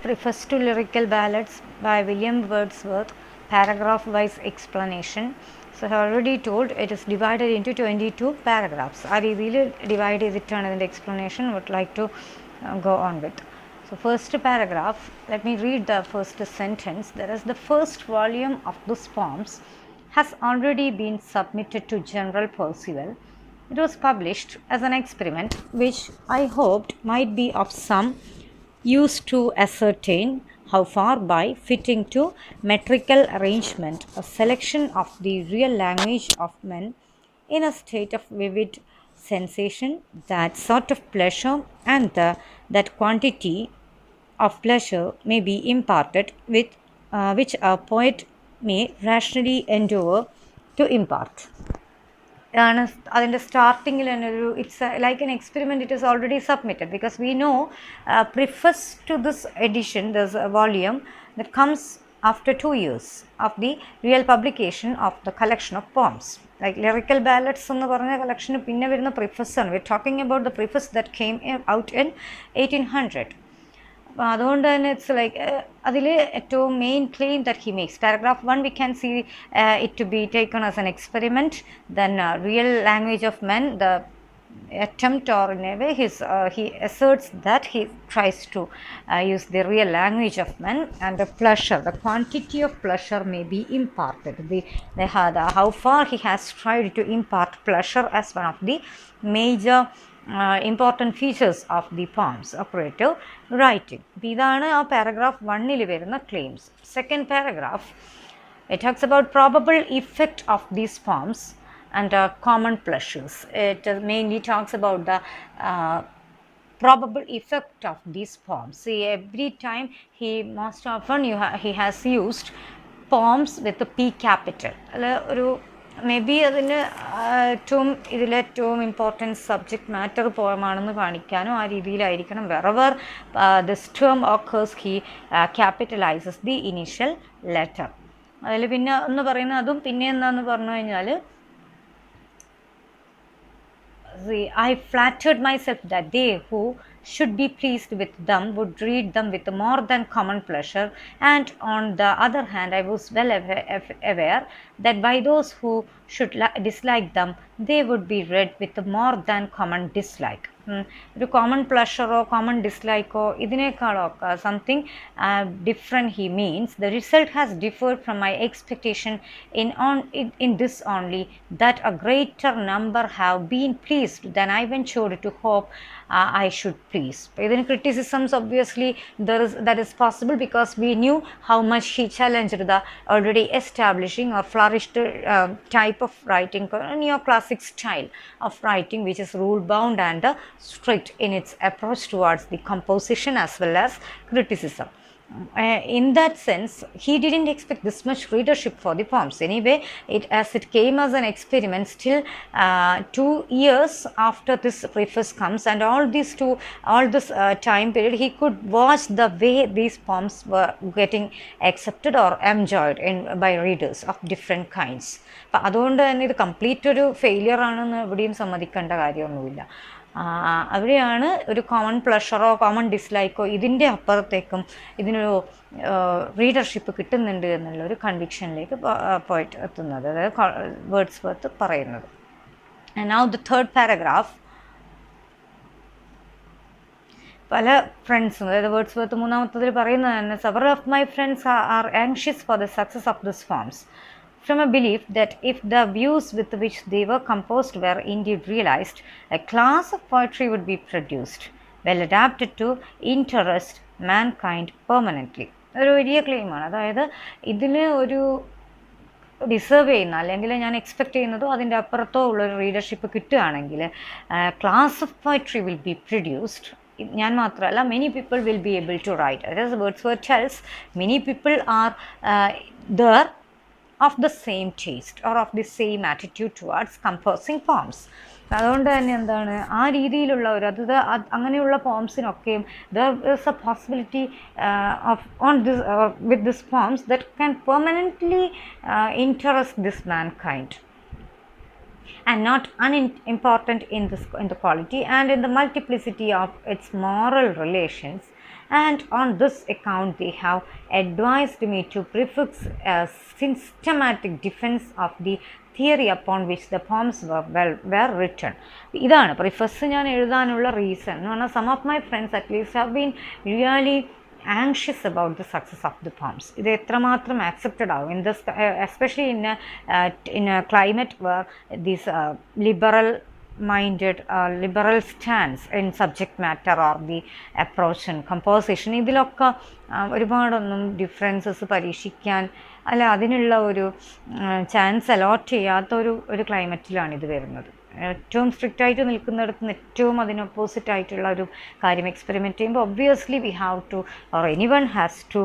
Preface to Lyrical Ballads by William Wordsworth, paragraph-wise explanation. So I have already told it is divided into 22 paragraphs. I really divide it in the explanation would like to go on with. So first paragraph, let me read the first sentence. That is, the first volume of these poems has already been submitted to general perusal. It was published as an experiment which I hoped might be of some use to ascertain how far by fitting to metrical arrangement a selection of the real language of men in a state of vivid sensation, that sort of pleasure and that quantity of pleasure may be imparted with which a poet may rationally endeavour to impart. അതിൻ്റെ സ്റ്റാർട്ടിങ്ങിൽ തന്നെ it's like an experiment. It is already submitted because we know preface to this edition this volume that comes after 2 years of the real publication of the collection of poems. Like Lyrical Ballads എന്ന് പറഞ്ഞ collection പിന്നെ വരുന്ന പ്രിഫസ് ആണ്. We're talking about the preface that came out in 1800. അപ്പോൾ അതുകൊണ്ട് തന്നെ it's like അതിൽ ഏറ്റവും main claim that he makes paragraph 1 we can see it to be taken as an experiment. Then real language of men, the attempt, or in a way he asserts that he tries to use the real language of men, and the pleasure, the quantity of pleasure may be imparted. How far he has tried to impart pleasure as one of the major important features of the poems operative writing. ഇതാണ് ആ paragraph 1-ൽ വരുന്ന claims. Second paragraph, it talks about probable effect of these poems and common pleasures. It mainly talks about the probable effect of these poems. See, every time most often he has used poems with the P capital. Maybe അതിന് ഏറ്റവും important subject matter പോയമാണെന്ന് കാണിക്കാനോ ആ രീതിയിലായിരിക്കണം. Wherever this term occurs he capitalises the initial letter. അതിൽ പിന്നെ ഒന്ന് പറയുന്നത് അതും പിന്നെ എന്താന്ന് പറഞ്ഞു കഴിഞ്ഞാൽ, I flattered myself that they who should be pleased with them would read them with more than common pleasure, and on the other hand I was well aware that by those who should dislike them they would be read with more than common dislike. ഒരു common പ്ലഷറോ common ഡിസ്ലൈക്കോ ഇതിനേക്കാളൊക്കെ something different he means the result has differed from my expectation in this only, that a greater number have been pleased than I ventured to hope I should please. Then criticisms, obviously that is possible because we knew how much he challenged the already establishing or flourished type of writing, neoclassic style of writing, which is rule bound and strict in its approach towards the composition as well as criticism. In that sense, he didn't expect this much readership for the poems. Anyway, as it came as an experiment, still 2 years after this preface comes, and all this time period, he could watch the way these poems were getting accepted or enjoyed by readers of different kinds. അപ്പം അതുകൊണ്ട് തന്നെ ഇത് complete ഒരു failure ആണെന്ന് എവിടെയും സമ്മതിക്കേണ്ട കാര്യമൊന്നുമില്ല. അവിടെയാണ് ഒരു കോമൺ പ്ലഷറോ കോമൺ ഡിസ്ലൈക്കോ ഇതിൻ്റെ അപ്പുറത്തേക്കും ഇതിനൊരു റീഡർഷിപ്പ് കിട്ടുന്നുണ്ട് എന്നുള്ളൊരു കൺവിക്ഷനിലേക്ക് പോയിട്ട് എത്തുന്നത്, അതായത് വേർഡ്സ്വർത്ത് പറയുന്നത്. And now the third paragraph, പല ഫ്രണ്ട്സും, അതായത് വേർഡ്സ്വർത്ത് മൂന്നാമത്തതിൽ പറയുന്നത് തന്നെ, several of my friends are anxious for the success of these poems, from a belief that if the views with which they were composed were indeed realized, a class of poetry would be produced, well adapted to interest mankind permanently. ഒരു വലിയ ക്ലെയിമാണ്. അതായത് ഇതിന് ഒരു deserve ചെയ്യുന്ന, അല്ലെങ്കിൽ ഞാൻ expect ചെയ്യുന്നതോ അതിൻ്റെ അപ്പുറത്തോ ഉള്ളൊരു റീഡർഷിപ്പ് കിട്ടുകയാണെങ്കിൽ class of poetry will be produced. ഞാൻ മാത്രമല്ല, many people will be able to write. അതായത് Wordsworth tells many people are there of the same taste or of the same attitude towards composing poems. അതുകൊണ്ട് തന്നെ എന്താണ് ആ രീതിയിലുള്ള ഒരു അങ്ങനെയുള്ള പോംസിനൊക്കെയും there is a possibility with these poems that can permanently interest this mankind, and not unimportant in the quality and in the multiplicity of its moral relations and on this account they have advised me to prefix a systematic defense of the theory upon which the poems were written. ഇതാണ് പ്രിഫസ് ഞാൻ എഴുതാനുള്ള reason എന്ന് പറഞ്ഞാൽ some of my friends at least have been really anxious about the success of the poems. ഇത് എത്രമാത്രം accepted ആവും in this especially in a climate where this liberal minded liberal stance in subject matter or the approach and composition ഇതിലൊക്കെ ഒരുപാടൊന്നും differences പരീക്ഷിക്കാൻ അല്ല അതിനുള്ള ഒരു chance allot ചെയ്യാത്ത ഒരു ക്ലൈമറ്റിലാണ് ഇത് വരുന്നത്. ഏറ്റവും സ്ട്രിക്റ്റ് ആയിട്ട് നിൽക്കുന്നിടത്ത് നിന്ന് ഏറ്റവും അതിന് ഓപ്പോസിറ്റ് ആയിട്ടുള്ള ഒരു കാര്യം എക്സ്പെരിമെൻറ്റ് ചെയ്യുമ്പോൾ obviously we have to or anyone has to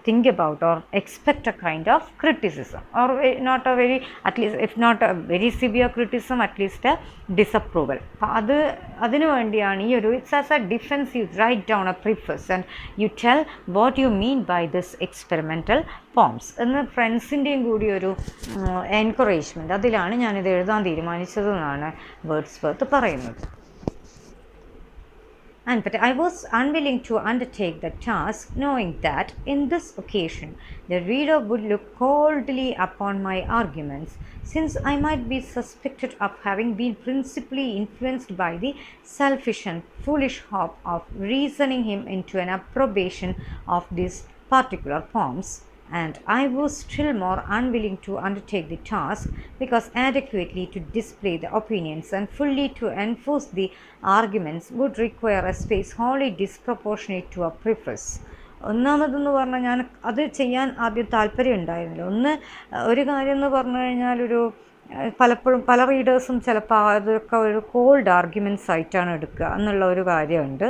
think about or expect a kind of criticism or not a very at least if not a very severe criticism at least a disapproval. അപ്പം അതിനു വേണ്ടിയാണ് ഈ ഒരു it's as a defence you write down a preface and you tell what you mean by this experimental poems എന്ന് ഫ്രണ്ട്സിൻ്റെയും കൂടി ഒരു encouragement അതിലാണ് ഞാനിത് എഴുതാൻ തീരുമാനിച്ചതെന്നാണ് വേർഡ്സ്വർത്ത് പറയുന്നത്. But I was unwilling to undertake the task, knowing that in this occasion the reader would look coldly upon my arguments, since I might be suspected of having been principally influenced by the selfish and foolish hope of reasoning him into an approbation of these particular poems. And I was still more unwilling to undertake the task, because adequately to display the opinions and fully to enforce the arguments would require a space wholly disproportionate to a preface. ഒന്നാമതെന്ന് പറഞ്ഞാൽ ഞാൻ അത് ചെയ്യാൻ ആദ്യം താല്പര്യം ഉണ്ടായിരുന്നില്ല. ഒരു കാര്യം എന്ന് പറഞ്ഞു കഴിഞ്ഞാൽ പലപ്പോഴും പല റീഡേഴ്സും ചിലപ്പോൾ അതൊക്കെ ഒരു കോൾഡ് ആർഗ്യുമെൻറ്റ്സ് ആയിട്ടാണ് എടുക്കുക എന്നുള്ള ഒരു കാര്യമുണ്ട്.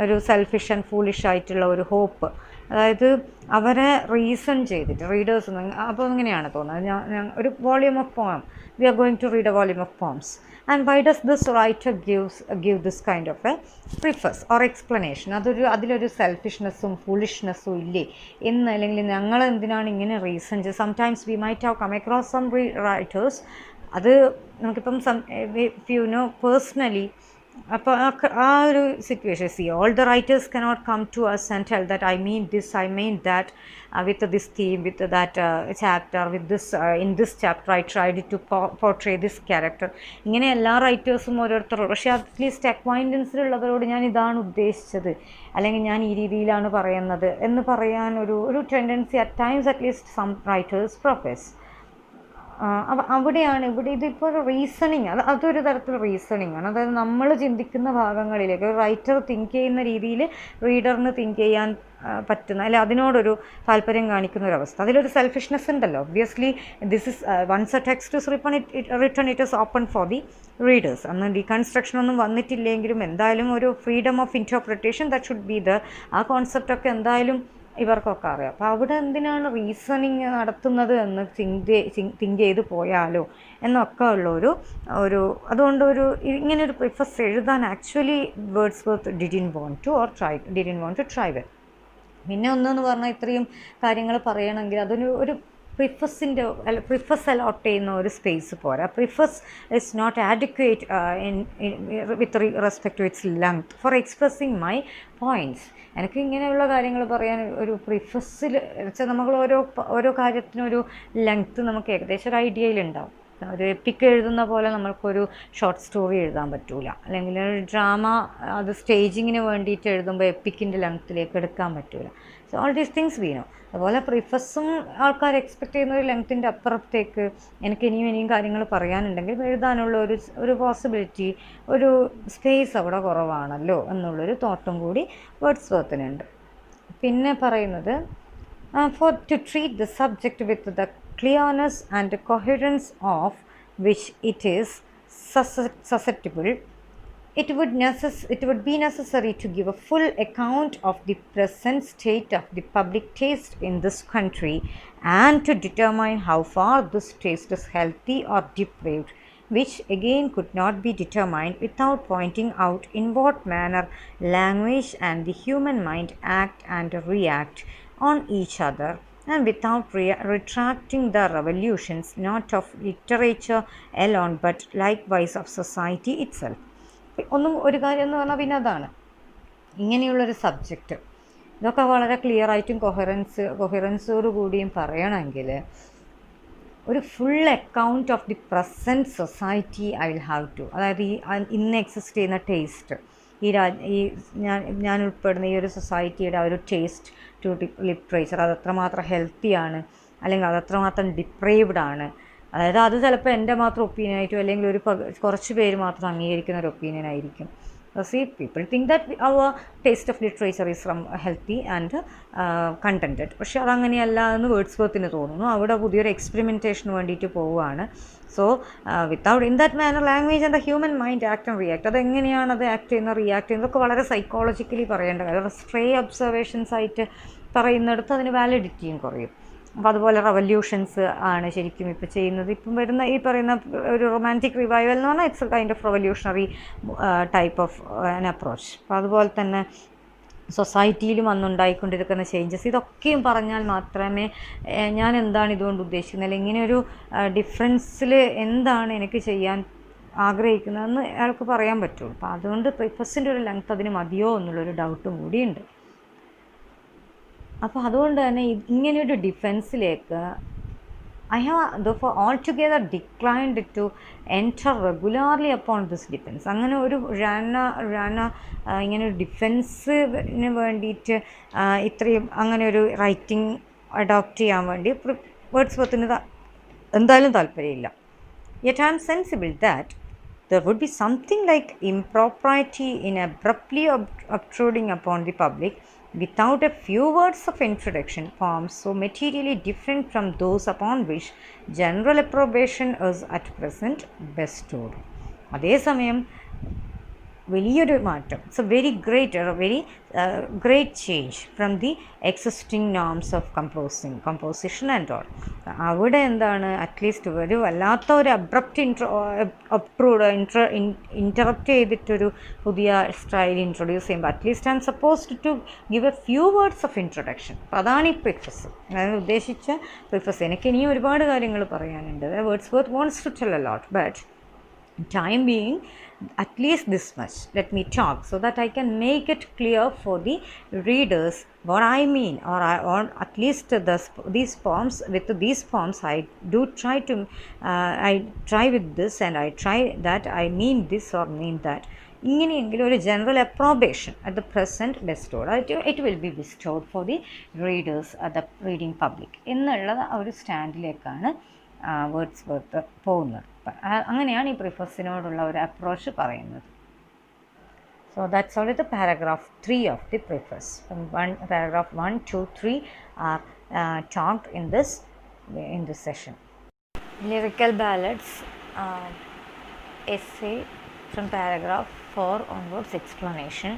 ഒരു സെൽഫിഷ് ആൻഡ് ഫൂളിഷ് ആയിട്ടുള്ള ഒരു ഹോപ്പ്, അതായത് അവരെ റീസൺ ചെയ്തിട്ട് റീഡേഴ്സ് അപ്പോൾ ഇങ്ങനെയാണ് തോന്നുന്നത്. ഞാൻ ഒരു volume of poem we are going to read a volume of poems and why does this writer give this kind of a preface or explanation. അതിലൊരു സെൽഫിഷ്നെസ്സും ഫൂളിഷ്നെസ്സും ഇല്ലേ എന്ന്, അല്ലെങ്കിൽ ഞങ്ങൾ എന്തിനാണ് ഇങ്ങനെ റീസൺ ചെയ്ത്. Sometimes we might have come across some writers, അത് നമുക്കിപ്പം പേഴ്സണലി അപ്പോൾ ആ ഒരു situation all the writers cannot come to us and tell that I mean this, I mean that with this theme, with that chapter, with this in this chapter I tried to portray this character. ഇങ്ങനെ എല്ലാ റൈറ്റേഴ്സും ഓരോരുത്തരോട്, പക്ഷേ at least അക്വൈൻറ്റൻസിലുള്ളവരോട് ഞാൻ ഇതാണ് ഉദ്ദേശിച്ചത്, അല്ലെങ്കിൽ ഞാൻ ഈ രീതിയിലാണ് പറയുന്നത് എന്ന് പറയാൻ ഒരു tendency at times at least some writers profess. അവിടെയാണ് ഇതിപ്പോൾ ഒരു റീസണിങ്, അതൊരു തരത്തിൽ റീസണിങ് ആണ്. അതായത് നമ്മൾ ചിന്തിക്കുന്ന ഭാഗങ്ങളിലേക്ക് ഒരു റൈറ്റർ തിങ്ക് ചെയ്യുന്ന രീതിയിൽ റീഡറിന് തിങ്ക് ചെയ്യാൻ പറ്റുന്ന, അല്ലെ അതിനോടൊരു താല്പര്യം കാണിക്കുന്ന ഒരവസ്ഥ. അതിലൊരു സെൽഫിഷ്നെസ് ഉണ്ടല്ലോ. Obviously this is once a text is written it is open for the readers. അന്ന് ഡീകൺസ്ട്രക്ഷൻ ഒന്നും വന്നിട്ടില്ലെങ്കിലും എന്തായാലും ഒരു freedom of interpretation that should be the, ആ കോൺസെപ്റ്റൊക്കെ എന്തായാലും ഇവർക്കൊക്കെ അറിയാം. അപ്പോൾ അവിടെ എന്തിനാണ് റീസണിങ് നടത്തുന്നത് എന്ന് തിങ്ക് ചെയ്ത് പോയാലോ എന്നൊക്കെ ഉള്ളൊരു അതുകൊണ്ട് ഇങ്ങനൊരു പ്രിഫസ് എഴുതാൻ actually Wordsworth didn't want to try well. പിന്നെ ഒന്നെന്ന് പറഞ്ഞാൽ ഇത്രയും കാര്യങ്ങൾ പറയണമെങ്കിൽ ഒരു പ്രിഫസ് അലോട്ട് ചെയ്യുന്ന ഒരു സ്പേസ് പോരാ. Preface is not adequate with respect to its length for expressing my points. എനിക്ക് ഇങ്ങനെയുള്ള കാര്യങ്ങൾ പറയാൻ ഒരു പ്രിഫസിൽ വെച്ചാൽ നമ്മൾ ഓരോ കാര്യത്തിനൊരു ലെങ്ത്ത് നമുക്ക് ഏകദേശം ഒരു ഐഡിയയിലുണ്ടാവും. ഒരു എപ്പിക്ക് എഴുതുന്ന പോലെ നമ്മൾക്കൊരു ഷോർട്ട് സ്റ്റോറി എഴുതാൻ പറ്റില്ല, അല്ലെങ്കിൽ ഒരു ഡ്രാമ അത് സ്റ്റേജിങ്ങിന് വേണ്ടിയിട്ട് എഴുതുമ്പോൾ എപ്പിക്കിൻ്റെ ലെങ്ത്തിലേക്ക് എടുക്കാൻ പറ്റില്ല. So all these things we know. അതുപോലെ പ്രിഫസും ആൾക്കാർ എക്സ്പെക്ട് ചെയ്യുന്ന ഒരു ലെങ്ത്തിൻ്റെ അപ്പുറത്തേക്ക് എനിക്ക് ഇനിയും കാര്യങ്ങൾ പറയാനുണ്ടെങ്കിൽ എഴുതാനുള്ള ഒരു പോസിബിലിറ്റി, ഒരു സ്പേസ് അവിടെ കുറവാണല്ലോ എന്നുള്ളൊരു തോട്ടും കൂടി വേർഡ്സ്വർത്തിനുണ്ട്. പിന്നെ പറയുന്നത് to treat the subject with the clearness and coherence of which it is susceptible, it would be necessary to give a full account of the present state of the public taste in this country, and to determine how far this taste is healthy or depraved, which again could not be determined without pointing out in what manner language and the human mind act and react on each other, and without retracting the revolutions not of literature alone but likewise of society itself. ഒരു കാര്യം എന്ന് പറഞ്ഞാൽ പിന്നെ അതാണ് ഇങ്ങനെയുള്ളൊരു subject ഇതൊക്കെ വളരെ clear ആയിട്ടും കൊഹറൻസോട് കൂടിയും പറയണമെങ്കിൽ ഒരു full account of the present society I will have to, അതായത് ഈ ഇന്ന് എക്സിസ്റ്റ് ചെയ്യുന്ന ടേസ്റ്റ്, ഞാൻ ഉൾപ്പെടുന്ന ഈ ഒരു സൊസൈറ്റിയുടെ ആ ഒരു ടേസ്റ്റ് ടു ലിറ്ററേച്ചർ അതെത്രമാത്രം ഹെൽത്തിയാണ്, അല്ലെങ്കിൽ അതെത്രമാത്രം ഡിപ്രൈവ്ഡ് ആണ്. അതായത് അത് ചിലപ്പോൾ എൻ്റെ മാത്രം ഒപ്പീനിയൻ ആയിട്ടും അല്ലെങ്കിൽ കുറച്ച് പേര് മാത്രം അംഗീകരിക്കുന്ന ഒരു ഒപ്പീനിയൻ ആയിരിക്കും. See, people think that our taste of literature is healthy and contented. പക്ഷെ അതങ്ങനെയല്ല എന്ന് വേർഡ്സ്വർത്തിന് തോന്നുന്നു. അവിടെ പുതിയൊരു എക്സ്പെരിമെൻറ്റേഷന് വേണ്ടിയിട്ട് പോവുകയാണ്. So without in that manner language and the human mind act and react, അതെങ്ങനെയാണ് അത് ആക്ട് ചെയ്യുന്നത്, റിയാക്ട് ചെയ്യുന്നത്, ഇതൊക്കെ വളരെ സൈക്കോളജിക്കലി പറയേണ്ട കാര്യം. സ്ട്രേ ഒബ്സർവേഷൻസ് ആയിട്ട് പറയുന്നിടത്ത് അതിന് വാലിഡിറ്റിയും കുറയും. അപ്പോൾ അതുപോലെ റവല്യൂഷൻസ് ആണ് ശരിക്കും ഇപ്പോൾ ചെയ്യുന്നത്. ഇപ്പം വരുന്ന ഈ പറയുന്ന ഒരു റൊമാൻറ്റിക് റിവൈവൽ എന്ന് പറഞ്ഞാൽ it's A kind of revolutionary type of an approach. അപ്പോൾ അതുപോലെ തന്നെ സൊസൈറ്റിയിലും അന്നുണ്ടായിക്കൊണ്ടിരിക്കുന്ന ചേഞ്ചസ്, ഇതൊക്കെയും പറഞ്ഞാൽ മാത്രമേ ഞാൻ എന്താണ് ഇതുകൊണ്ട് ഉദ്ദേശിക്കുന്നത്, അല്ലെങ്കിൽ ഇങ്ങനെയൊരു ഡിഫറൻസിൽ എന്താണ് എനിക്ക് ചെയ്യാൻ ആഗ്രഹിക്കുന്നതെന്ന് അയാൾക്ക് പറയാൻ പറ്റുള്ളൂ. അപ്പോൾ അതുകൊണ്ട് പ്രിഫസിൻ്റെ ഒരു ലെങ്ത് അതിന് മതിയോ എന്നുള്ളൊരു ഡൗട്ടും കൂടിയുണ്ട്. അപ്പോൾ അതുകൊണ്ട് തന്നെ ഇങ്ങനെയൊരു ഡിഫെൻസിലേക്ക് I have therefore altogether declined to enter regularly upon this defense. അങ്ങനെ ഒരു ഇങ്ങനെ ഒരു ഡിഫെൻസിന് വേണ്ടിയിട്ട് ഇത്രയും അങ്ങനെ ഒരു റൈറ്റിംഗ് അഡോപ്റ്റ് ചെയ്യാൻ വേണ്ടി വേർഡ്സ്വർത്തിന് എന്തായാലും താല്പര്യമില്ല. Yet I am sensible that there would be something like impropriety in abruptly obtruding upon the public without a few words of introduction forms so materially different from those upon which general approbation is at present bestowed. അതേസമയം വലിയൊരു മാറ്റം, it's a very great change from the existing norms of composition and all. അവിടെ എന്താണ്, at least ഒരു വല്ലാത്ത ഒരു interrupt ചെയ്തിട്ടൊരു പുതിയ സ്റ്റൈൽ ഇൻട്രൊഡ്യൂസ് ചെയ്യുമ്പോൾ at least I am supposed to give a few words of introduction. അപ്പോൾ അതാണ് ഈ പ്രിഫസ്, അതായത് ഉദ്ദേശിച്ച പ്രിഫസ്. എനിക്ക് ഇനിയും ഒരുപാട് കാര്യങ്ങൾ പറയാനുണ്ട്. Wordsworth wants to tell a lot, but time being, at least this much let me talk so that I can make it clear for the readers what I mean, or at least these poems. With these poems I do try to I try with this and I try that I mean this or mean that. ഇങ്ങനെയെങ്കിലും ഒരു general approbation at the present bestowed, it will be bestowed for the readers at the reading public എന്നുള്ള ഒരു സ്റ്റാൻഡിലേക്കാണ് Wordsworth പോകുന്നത്. അങ്ങനെയാണ് ഈ പ്രിഫസിനോടുള്ള ഒരു approach പറയുന്നത്. So that's all the paragraph 3 of the preface. Paragraph 1, 2, 3 are talked in this session. Lyrical Ballads essay from paragraph 4 onwards, explanation.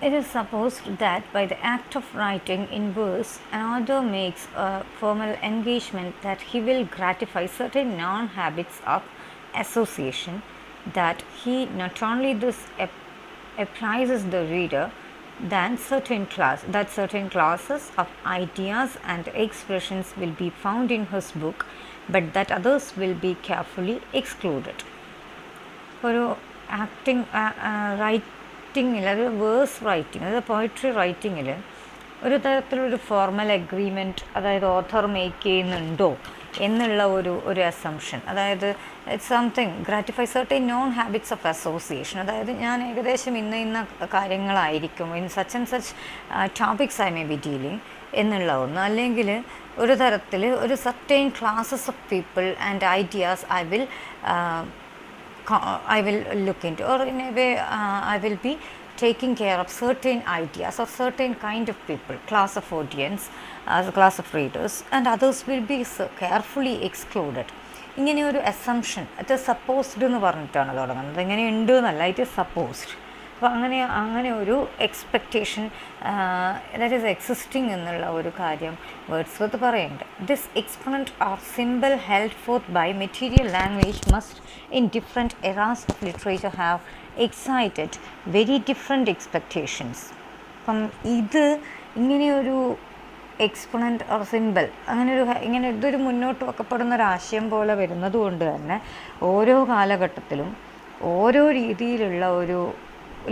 It is supposed that by the act of writing in verse, an author makes a formal engagement that he will gratify certain non-habits of association, that he not only thus apprises the reader that certain classes of ideas and expressions will be found in his book, but that others will be carefully excluded. For acting റൈറ്റിങ്ങിൽ, അത് verse writing, അതായത് poetry റൈറ്റിങ്ങിൽ ഒരു തരത്തിലൊരു formal അഗ്രീമെൻറ്റ്, അതായത് author make ചെയ്യുന്നുണ്ടോ എന്നുള്ള ഒരു assumption. അതായത് it's something gratify certain non habits of association. അതായത് ഞാൻ ഏകദേശം ഇന്ന കാര്യങ്ങളായിരിക്കും, in such and such topics I may be dealing എന്നുള്ള ഒന്ന്. അല്ലെങ്കിൽ ഒരു തരത്തിൽ ഒരു certain classes of people and ideas I will look into, or in a way I will be taking care of certain ideas or certain kind of people, class of audience, as a class of readers, and others will be carefully excluded. ഇങ്ങനെ ഒരു assumption, it is supposed എന്ന് പറഞ്ഞിട്ടാണ് തുടങ്ങുന്നത്. ഇങ്ങനെ ഉണ്ട് എന്നല്ല, it is supposed. അപ്പോൾ അങ്ങനെ ഒരു എക്സ്പെക്റ്റേഷൻ ദാറ്റ് ഈസ് എക്സിസ്റ്റിംഗ് എന്നുള്ള ഒരു കാര്യം വേർഡ്സ്വർത്ത് പറയുന്നുണ്ട്. This exponent or simple held forth by material language must in different eras of literature have excited very different expectations. അപ്പം ഇങ്ങനെയൊരു എക്സ്പൊണൻറ്റ് ഓർ സിമ്പിൾ ഇങ്ങനെ ഇതൊരു മുന്നോട്ട് വെക്കപ്പെടുന്ന ഒരു ആശയം പോലെ വരുന്നത് കൊണ്ട് തന്നെ ഓരോ കാലഘട്ടത്തിലും ഓരോ രീതിയിലുള്ള ഒരു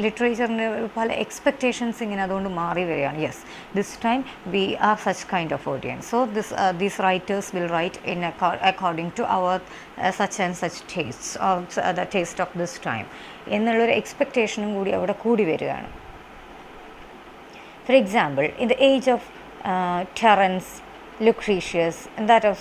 ലിറ്ററേച്ചറിന് പല എക്സ്പെക്റ്റേഷൻസ് ഇങ്ങനെ അതുകൊണ്ട് മാറി വരികയാണ്. Yes, this time we are such kind of audience, so these writers will write in according to our such and such tastes or the taste of this time എന്നുള്ളൊരു എക്സ്പെക്റ്റേഷനും കൂടി അവിടെ കൂടി വരികയാണ്. For example, in the age of Terence, Lucretius, and that of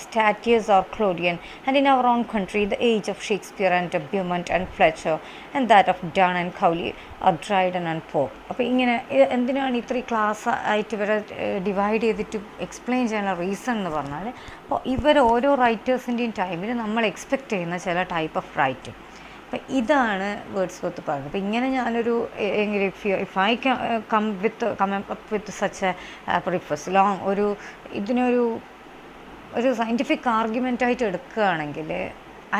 Statius or Claudian, and in our own country, the age of Shakespeare and Beaumont and Fletcher, and that of Donne and Cowley, or Dryden and Pope. അപ്പോൾ ഇങ്ങനെ എന്തിനാണ് ഇത്രയും class ആയിട്ട് ഇവരെ divide ചെയ്തിട്ട് explain ചെയ്യാനുള്ള reason എന്ന് പറഞ്ഞാൽ, അപ്പോൾ ഇവർ ഓരോ റൈറ്റേഴ്സിൻ്റെയും ടൈമിൽ നമ്മൾ എക്സ്പെക്റ്റ് ചെയ്യുന്ന ചില ടൈപ്പ് ഓഫ് റൈറ്റിംഗ്, അപ്പം ഇതാണ് വേർഡ്സ്വർത്ത് പറഞ്ഞത്. അപ്പം ഇങ്ങനെ ഞാനൊരു if I come up with such a preface long ഇതിനൊരു സയൻറ്റിഫിക് ആർഗ്യുമെൻ്റായിട്ട് എടുക്കുകയാണെങ്കിൽ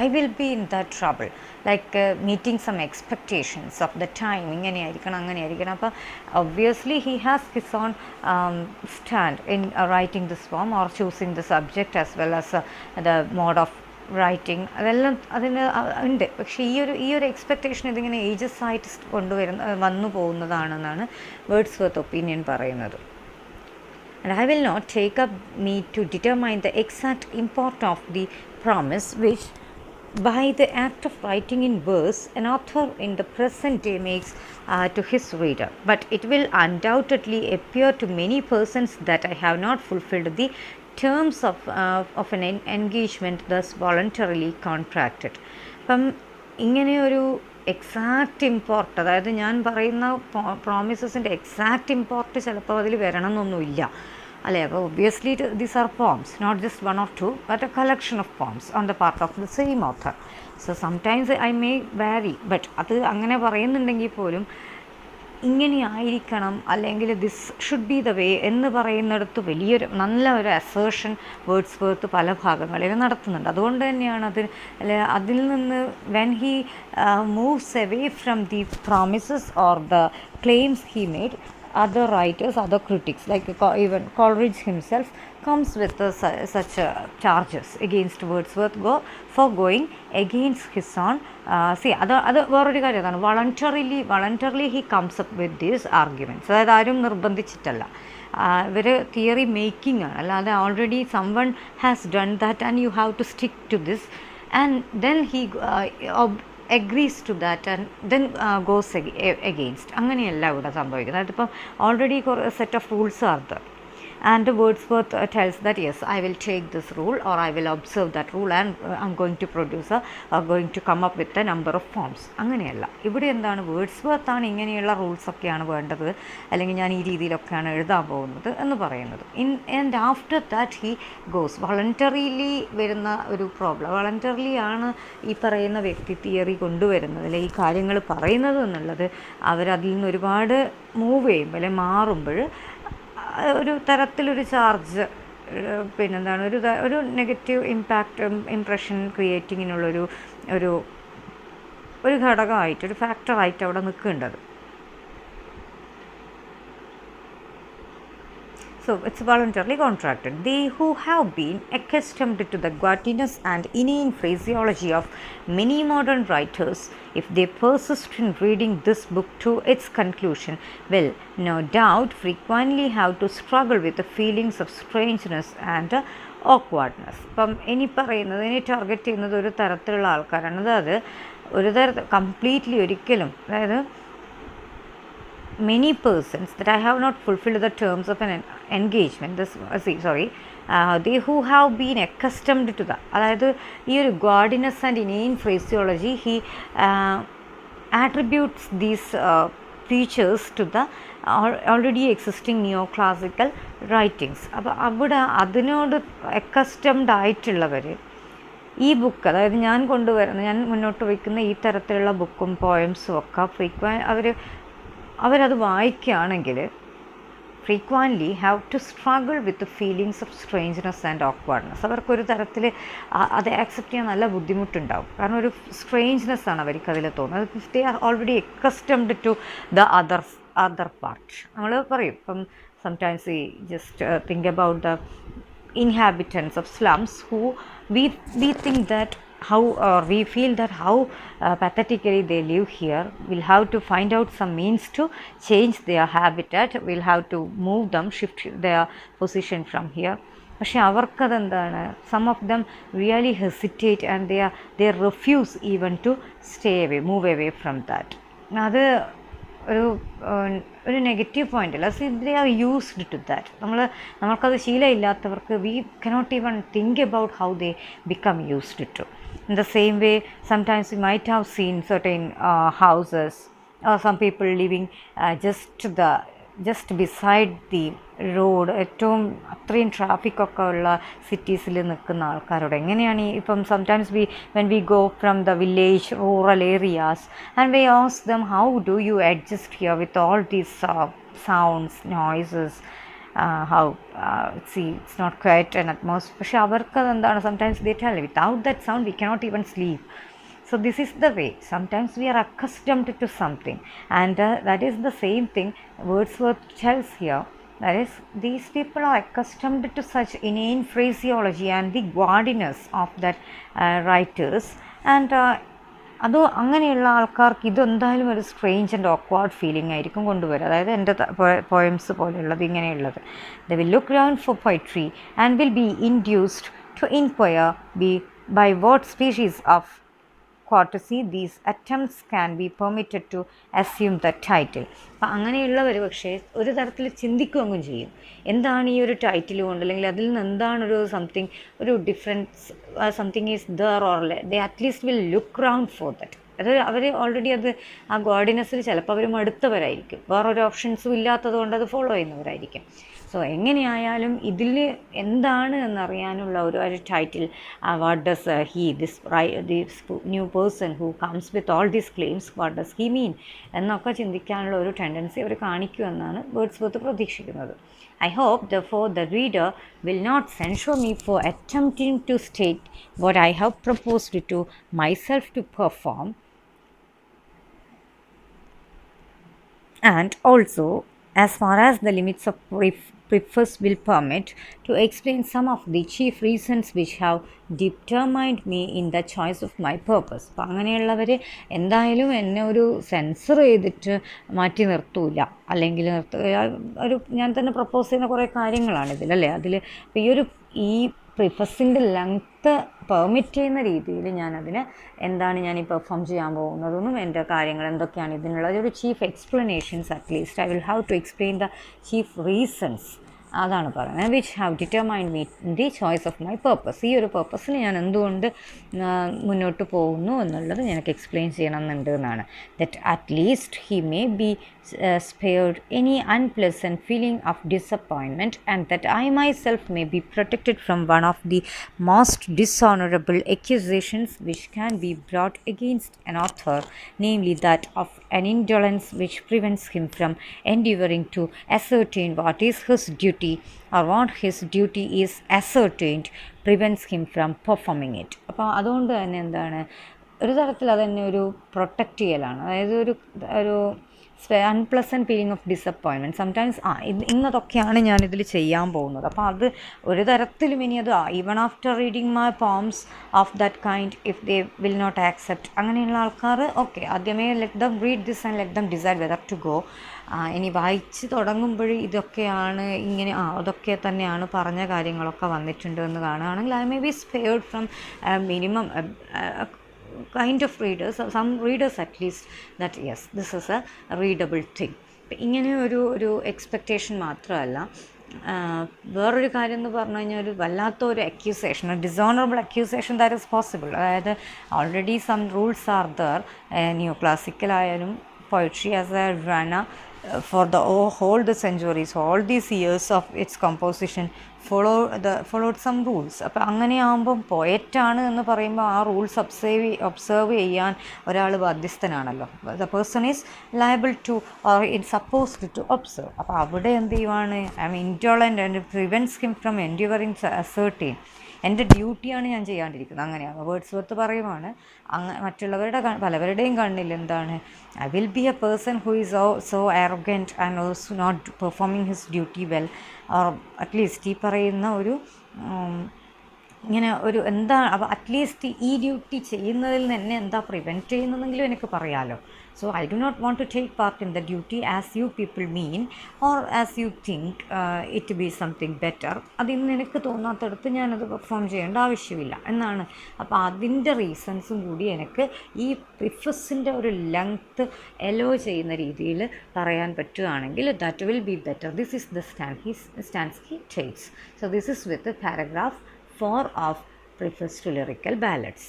I will be in the trouble, like meeting some expectations of the time, ഇങ്ങനെയായിരിക്കണം അങ്ങനെയായിരിക്കണം. അപ്പം obviously he has his own stand in writing this form or choosing the subject as well as the mode of writing, അതെല്ലാം അതിന് ഉണ്ട്. പക്ഷേ ഈ ഒരു expectation ഇതിങ്ങനെ ഏജസ് ആയിട്ട് വന്നു പോകുന്നതാണെന്നാണ് വേർഡ്സ്വർത്ത് ഒപ്പീനിയൻ പറയുന്നത്. And I will not take up me to determine the exact import of the promise which by the act of writing in verse an author in the present day makes to his reader, but it will undoubtedly appear to many persons that I have not fulfilled the terms of an engagement thus voluntarily contracted. അപ്പം ഇങ്ങനെയൊരു exact import, അതായത് ഞാൻ പറയുന്ന പ്രോമിസസിൻ്റെ exact import ചിലപ്പോൾ അതിൽ വരണം എന്നൊന്നുമില്ല അല്ലേ. അപ്പോൾ obviously these are poems, not just one or two, but a collection of poems on the part of the same author. So sometimes I may vary, but അത് അങ്ങനെ പറയുന്നുണ്ടെങ്കിൽ പോലും ഇങ്ങനെ ആയിരിക്കണം അല്ലെങ്കിൽ this should be the way എന്ന് പറയുന്നിടത്ത് നല്ല ഒരു അസേർഷൻ വേർഡ്സ്വർത്ത് പല ഭാഗങ്ങളിലും നടത്തുന്നുണ്ട്. അതുകൊണ്ട് തന്നെയാണ് അതിൽ നിന്ന് when he moves away from the promises or the claims he made, other writers, other critics like even Coleridge himself comes with such charges against Wordsworth for going against his own അത് വേറൊരു കാര്യം അതാണ്, വളണ്ടറിലി he comes up with these arguments. അതായത് ആരും നിർബന്ധിച്ചിട്ടല്ല, ഇവർ theory making ആണ്, അല്ലാതെ already someone has done that and you have to stick to this and then he agrees to that and then goes against. അങ്ങനെയല്ല ഇവിടെ സംഭവിക്കുന്നത്. അതിപ്പം already set of rules are there and Wordsworth tells that yes, I will take this rule or I will observe that rule and I'm going to produce going to come up with a number of forms. അങ്ങനെയല്ല, ഇവിടെ എന്താണ്, Wordsworth ആണ് ഇങ്ങനെയുള്ള റൂൾസൊക്കെയാണ് വേണ്ടത്, അല്ലെങ്കിൽ ഞാൻ ഈ രീതിയിലൊക്കെയാണ് എഴുതാൻ പോകുന്നത് എന്ന് പറയുന്നത്. And after that he goes, വളണ്ടറിലി വരുന്ന ഒരു പ്രോബ്ലം, വളണ്ടറിലി ആണ് ഈ പറയുന്ന വ്യക്തി തിയറി കൊണ്ടുവരുന്നത് അല്ലെങ്കിൽ ഈ കാര്യങ്ങൾ പറയുന്നത് എന്നുള്ളത് അവരതിൽ നിന്ന് ഒരുപാട് മൂവ് ചെയ്യുമ്പോൾ അല്ലെങ്കിൽ മാറുമ്പോൾ ഒരു തരത്തിലൊരു ചാർജ് പിന്നെന്താണ് ഒരു നെഗറ്റീവ് ഇംപ്രഷൻ ക്രിയേറ്റിങ്ങിനുള്ളൊരു ഒരു ഘടകമായിട്ട്, ഒരു ഫാക്ടറായിട്ട് അവിടെ നിൽക്കേണ്ടത്. So it's voluntarily contracted. They who have been accustomed to the gautiness and inane phraseology of many modern writers, if they persist in reading this book to its conclusion, will no doubt frequently have to struggle with the feelings of strangeness and awkwardness. അപ്പം ഇനി target ചെയ്യുന്നത് ഒരു തരത്തിലുള്ള ആൾക്കാരാണ്. അതായത് ഒരു completely ഒരിക്കലും, അതായത് many persons that I have not fulfilled the terms of an engagement, they who have been accustomed to the, അതായത് ഈ ഒരു gaudiness and inane phraseology, he attributes these features to the already existing neoclassical writings. അപ്പോൾ അവിടെ അതിനോട് accustomed ആയിട്ടുള്ളവർ ഈ book, അതായത് ഞാൻ മുന്നോട്ട് വയ്ക്കുന്ന ഈ തരത്തിലുള്ള ബുക്കും പോയംസും ഒക്കെ അവരത് വായിക്കുകയാണെങ്കിൽ frequently have to struggle with feelings of strangeness and awkwardness. അവർക്കൊരു തരത്തിൽ അത് ആക്സെപ്റ്റ് ചെയ്യാൻ നല്ല ബുദ്ധിമുട്ടുണ്ടാവും. കാരണം ഒരു സ്ട്രേഞ്ച്നെസ് ആണ് അവർക്ക് അതിൽ തോന്നുന്നത്. They are already accustomed to the other part. നമ്മൾ പറയും ഇപ്പം sometimes we just think about the inhabitants of slums who we think that how we feel that how pathetically they live here. We'll have to find out some means to change their habitat. We'll have to move them, shift their position from here. പക്ഷെ അവർക്കതെന്താണ്, some of them really hesitate and they refuse even to stay away, move away from that. അത് ഒരു negative point അല്ല. See they are used to that. നമ്മൾക്കത് ശീലമില്ലാത്തവർക്ക് we cannot even think about how they become used to. In the same way, sometimes we might have seen certain houses or some people living just beside the road. ഏറ്റവും അത്രയും ട്രാഫിക്കൊക്കെ ഉള്ള സിറ്റീസിൽ നിൽക്കുന്ന ആൾക്കാരോട് എങ്ങനെയാണ് ഇപ്പം sometimes when we go from the village, rural areas, and we ask them, how do you adjust here with all these sounds, noises, how see it's not quite an atmosphere. പക്ഷെ അവർക്ക് അതെന്താണ്, sometimes they tell, without that sound we cannot even sleep. So this is the way. Sometimes we are accustomed to something, and that is the same thing Wordsworth tells here. That is, these people are accustomed to such inane phraseology and the gaudiness of that writers, and അത് അങ്ങനെയുള്ള ആൾക്കാർക്ക് ഇതെന്തായാലും ഒരു strange and ഓക്വാർഡ് feeling ആയിരിക്കും കൊണ്ടുവരിക. അതായത് എൻ്റെ poems പോലെയുള്ളത് ഇങ്ങനെയുള്ളത്. They will look round for poetry and will be induced to inquire by what species of courtesy these attempts can be permitted to assume the title. അപ്പം അങ്ങനെയുള്ളവർ പക്ഷേ ഒരു തരത്തിൽ ചിന്തിക്കുകയും ചെയ്യും, എന്താണ് ഈ ഒരു ടൈറ്റിൽ കൊണ്ട്, അല്ലെങ്കിൽ അതിൽ നിന്ന് എന്താണൊരു സംതിങ്, ഒരു difference something is there, or they at least will look round for that. അത് അവർ ഓൾറെഡി അത് ആ ഗോഡിനെസ്സിൽ ചിലപ്പോൾ അവർ മടുത്തവരായിരിക്കും, വേറൊരു ഓപ്ഷൻസും ഇല്ലാത്തത് കൊണ്ട് അത് ഫോളോ ചെയ്യുന്നവരായിരിക്കും. സോ എങ്ങനെയായാലും ഇതിൽ എന്താണ് എന്നറിയാനുള്ള ഒരു title, what does this new person who comes with all these claims, what does he mean എന്നൊക്കെ ചിന്തിക്കാനുള്ള ഒരു ടെൻഡൻസി അവർ കാണിക്കുമെന്നാണ് വേർഡ്സ്വർത്ത് പ്രതീക്ഷിക്കുന്നത്. I hope, therefore, the reader will not censure me for attempting to state what I have proposed to myself to perform, and also, as far as the limits of preface will permit, to explain some of the chief reasons which have determined me in the choice of my purpose. അപ്പം അങ്ങനെയുള്ളവർ എന്തായാലും എന്നെ ഒരു sensor ചെയ്തിട്ട് മാറ്റി നിർത്തൂല, അല്ലെങ്കിൽ ഞാൻ തന്നെ പ്രപ്പോസ് ചെയ്യുന്ന കുറേ കാര്യങ്ങളാണ് ഇതിലല്ലേ. അപ്പോൾ ഈ പ്രിഫസിൻ്റെ ലെങ്ത്ത് പെർമിറ്റ് ചെയ്യുന്ന രീതിയിൽ ഞാനതിന് ഞാൻ ഈ പെർഫോം ചെയ്യാൻ പോകുന്നതെന്നും എൻ്റെ കാര്യങ്ങൾ എന്തൊക്കെയാണ് ഇതിനുള്ളത്, ഒരു chief explanations at least I will have to explain the chief reasons. അതാണ് പറയുന്നത്, which have determined me in the choice of my purpose. ഈ ഒരു പർപ്പസിൽ ഞാൻ എന്തുകൊണ്ട് മുന്നോട്ട് പോകുന്നു എന്നുള്ളത് എനിക്ക് എക്സ്പ്ലെയിൻ ചെയ്യണമെന്നുണ്ട് എന്നാണ്. That at least he may be spared any unpleasant feeling of disappointment, and that I myself may be protected from one of the most dishonorable accusations which can be brought against an author, namely that of an indolence which prevents him from endeavouring to ascertain what is his duty, or what his duty is ascertained prevents him from performing it. അപ്പോൾ അതുകൊണ്ട് തന്നെ എന്താണ്, ഒരു തരത്തിൽ അതെന്നെ ഒരു protect ചെയ്യലാണ്. അതായത് ഒരു unpleasant feeling of disappointment sometimes ഇന്നതൊക്കെയാണ് ഞാനിതിൽ ചെയ്യാൻ പോകുന്നത്. അപ്പോൾ അത് ഒരു തരത്തിലും ഇനി അത് even after reading my poems of that kind if they will not accept, അങ്ങനെയുള്ള ആൾക്കാർ ഓക്കെ ആദ്യമേ let them read this and let them decide whether to go. ഇനി വായിച്ച് തുടങ്ങുമ്പോൾ ഇതൊക്കെയാണ് ഇങ്ങനെ അതൊക്കെ തന്നെയാണ് പറഞ്ഞ കാര്യങ്ങളൊക്കെ വന്നിട്ടുണ്ട് എന്ന് കാണുകയാണെങ്കിൽ I may be spared from minimum kind of readers, some readers at least, that yes, this is a readable thing. ഇങ്ങനെ ഒരു എക്സ്പെക്റ്റേഷൻ മാത്രമല്ല, വേറൊരു കാര്യം എന്ന് പറഞ്ഞു കഴിഞ്ഞാൽ ഒരു വല്ലാത്തൊരു accusation, dishonourable accusation that is possible. അതായത് already some rules are there. New ക്ലാസിക്കലായാലും poetry as a genre for the whole the centuries, all these years of its composition followed some rules. അപ്പോൾ അങ്ങനെയാകുമ്പം പോയറ്റാണ് എന്ന് പറയുമ്പോൾ ആ റൂൾസ് ഒബ്സേർവ് ചെയ്യാൻ ഒരാൾ ബാധ്യസ്ഥനാണല്ലോ. The person is liable to or it supposed to observe. അപ്പോൾ അവിടെ എന്ത് ചെയ്യുവാണ്, I mean intolerant and prevents him from endeavouring ascertain. എൻ്റെ ഡ്യൂട്ടിയാണ് ഞാൻ ചെയ്യാണ്ടിരിക്കുന്നത്. അങ്ങനെയാണ് വേർഡ്സ്വർത്ത് പറയുവാണ്. മറ്റുള്ളവരുടെ പലവരുടെയും കണ്ണിൽ എന്താണ്, I will be a person who is so arrogant and also not performing his duty well, or at least ഈ പറയുന്ന ഒരു ഇങ്ങനെ ഒരു എന്താ അപ്പോൾ അറ്റ്ലീസ്റ്റ് ഈ ഡ്യൂട്ടി ചെയ്യുന്നതിൽ നിന്ന് എന്നെ എന്താ പ്രിവെൻറ്റ് ചെയ്യുന്നതെങ്കിലും എനിക്ക് പറയാമല്ലോ. So I do not want to take part in the duty as you people mean or as you think it be something better. അതിന്ന് എനിക്ക് തോന്നാത്തടത്ത് ഞാനത് പെർഫോം ചെയ്യേണ്ട ആവശ്യമില്ല എന്നാണ്. അപ്പോൾ അതിൻ്റെ റീസൺസും കൂടി എനിക്ക് ഈ പ്രിഫസിൻ്റെ ഒരു ലെങ്ത്ത് എലോ ചെയ്യുന്ന രീതിയിൽ പറയാൻ പറ്റുകയാണെങ്കിൽ that will be better. This is the stance he takes. So this is with paragraph 4 of Preface to Lyrical Ballads.